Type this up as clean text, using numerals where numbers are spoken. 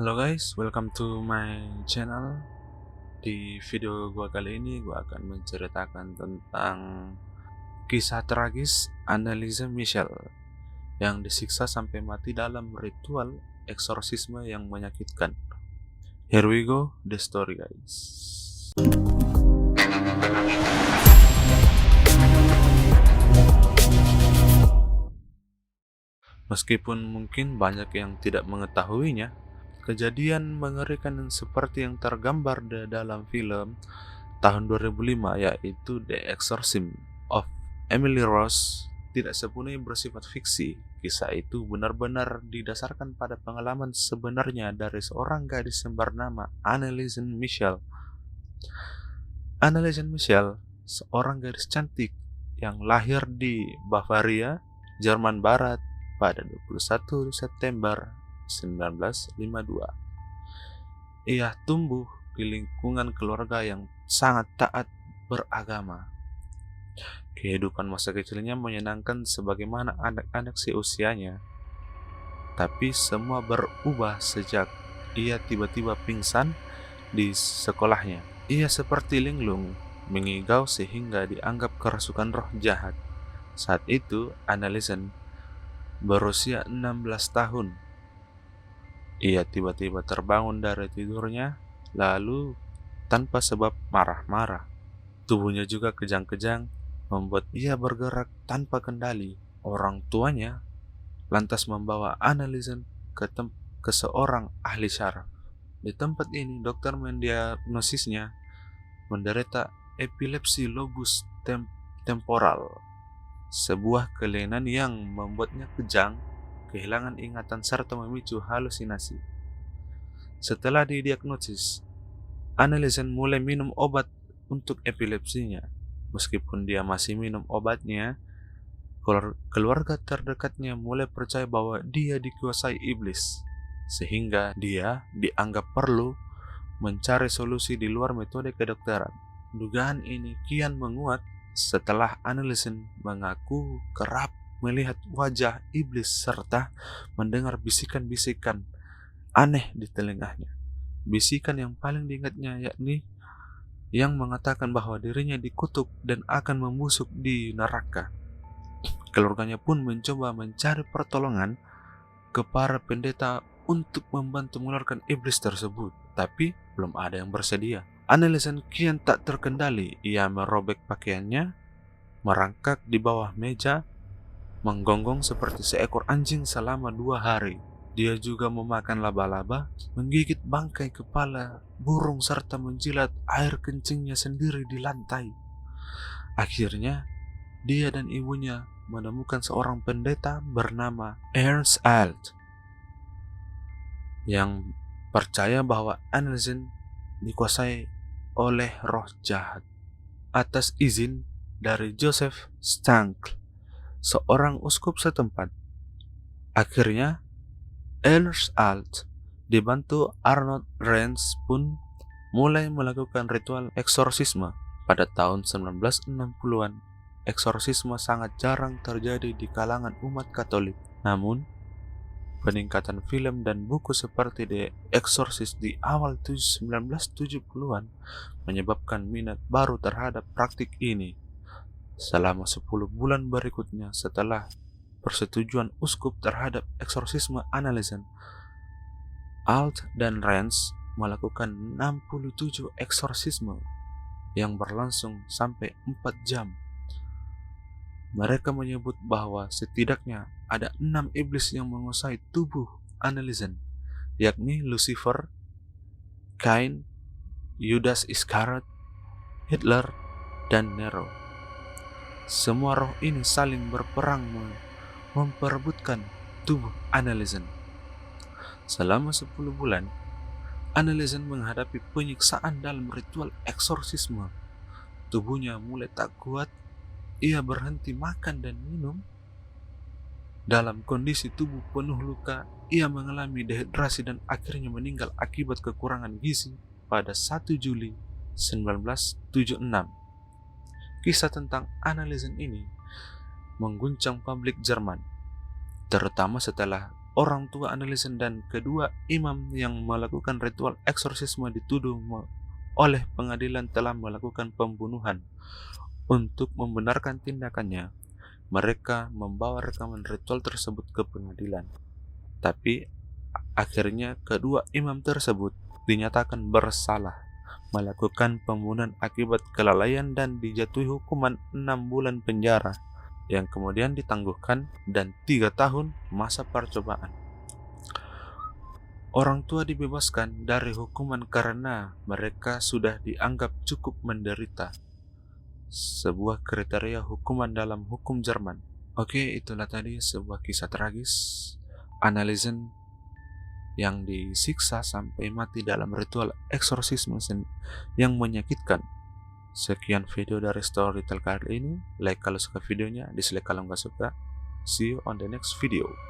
Halo guys, welcome to my channel. Di video gua kali ini gua akan menceritakan tentang kisah tragis Anneliese Michel yang disiksa sampai mati dalam ritual eksorsisme yang menyakitkan. Here we go, the story guys. Meskipun mungkin banyak yang tidak mengetahuinya, kejadian mengerikan yang seperti yang tergambar dalam film tahun 2005 yaitu The Exorcism of Emily Rose tidak sepenuhnya bersifat fiksi. Kisah itu benar-benar didasarkan pada pengalaman sebenarnya dari seorang gadis yang bernama Anneliese Michel. Anneliese Michel, seorang gadis cantik yang lahir di Bavaria, Jerman Barat pada 21 September 1952. Ia tumbuh di lingkungan keluarga yang sangat taat beragama. Kehidupan masa kecilnya menyenangkan sebagaimana anak-anak seusianya. Tapi semua berubah sejak ia tiba-tiba pingsan di sekolahnya. Ia seperti linglung, mengigau sehingga dianggap kerasukan roh jahat. Saat itu, Anneliese berusia 16 tahun. Ia tiba-tiba terbangun dari tidurnya, lalu tanpa sebab marah-marah. Tubuhnya juga kejang-kejang, membuat ia bergerak tanpa kendali. Orang tuanya lantas membawa Anneliese ke seorang ahli syaraf. Di tempat ini, dokter mendiagnosisnya menderita epilepsi lobus temporal, sebuah kelainan yang membuatnya kejang, kehilangan ingatan, serta memicu halusinasi. Setelah didiagnosis, Anneliese mulai minum obat untuk epilepsinya. Meskipun dia masih minum obatnya, keluarga terdekatnya mulai percaya bahwa dia dikuasai iblis, sehingga dia dianggap perlu mencari solusi di luar metode kedokteran. Dugaan ini kian menguat setelah Anneliese mengaku kerap melihat wajah iblis serta mendengar bisikan-bisikan aneh di telinganya. Bisikan yang paling diingatnya yakni yang mengatakan bahwa dirinya dikutuk dan akan membusuk di neraka. Keluarganya pun mencoba mencari pertolongan ke para pendeta untuk membantu mengeluarkan iblis tersebut, tapi belum ada yang bersedia. Anneliese kian tak terkendali. Ia merobek pakaiannya, merangkak di bawah meja, menggonggong seperti seekor anjing selama 2 hari. Dia juga memakan laba-laba, menggigit bangkai kepala burung, serta menjilat air kencingnya sendiri di lantai. Akhirnya, dia dan ibunya menemukan seorang pendeta bernama Ernst Alt yang percaya bahwa Anneliese dikuasai oleh roh jahat. Atas izin dari Joseph Stankl, seorang uskup setempat, akhirnya Ernst Alt dibantu Arnold Renz pun mulai melakukan ritual eksorsisme. Pada tahun 1960-an, eksorsisme sangat jarang terjadi di kalangan umat Katolik. Namun, peningkatan film dan buku seperti The Exorcist di awal 1970-an menyebabkan minat baru terhadap praktik ini. Selama 10 bulan berikutnya setelah persetujuan uskup terhadap eksorsisme Anneliese, Alt dan Renz melakukan 67 eksorsisme yang berlangsung sampai 4 jam. Mereka menyebut bahwa setidaknya ada 6 iblis yang menguasai tubuh Anneliese, yakni Lucifer, Cain, Judas Iscariot, Hitler, dan Nero. Semua roh ini saling berperang memperebutkan tubuh Anneliese. Selama 10 bulan, Anneliese menghadapi penyiksaan dalam ritual eksorsisme. Tubuhnya mulai tak kuat. Ia berhenti makan dan minum. Dalam kondisi tubuh penuh luka, ia mengalami dehidrasi dan akhirnya meninggal akibat kekurangan gizi pada 1 Juli 1976. Kisah tentang Anneliese ini mengguncang publik Jerman, terutama setelah Orang tua Anneliese dan kedua imam yang melakukan ritual eksorsisme dituduh oleh pengadilan telah melakukan pembunuhan. Untuk membenarkan tindakannya, mereka membawa rekaman ritual tersebut ke pengadilan. Tapi akhirnya kedua imam tersebut dinyatakan bersalah melakukan pembunuhan akibat kelalaian dan dijatuhi hukuman 6 bulan penjara yang kemudian ditangguhkan dan 3 tahun masa percobaan. Orang tua dibebaskan dari hukuman karena mereka sudah dianggap cukup menderita. Sebuah kriteria hukuman dalam hukum Jerman. Oke, itulah tadi sebuah kisah tragis Anneliese yang disiksa sampai mati dalam ritual eksorsisme yang menyakitkan. Sekian video dari Storytel kali ini. Like kalau suka videonya, dislike kalau nggak suka. See you on the next video.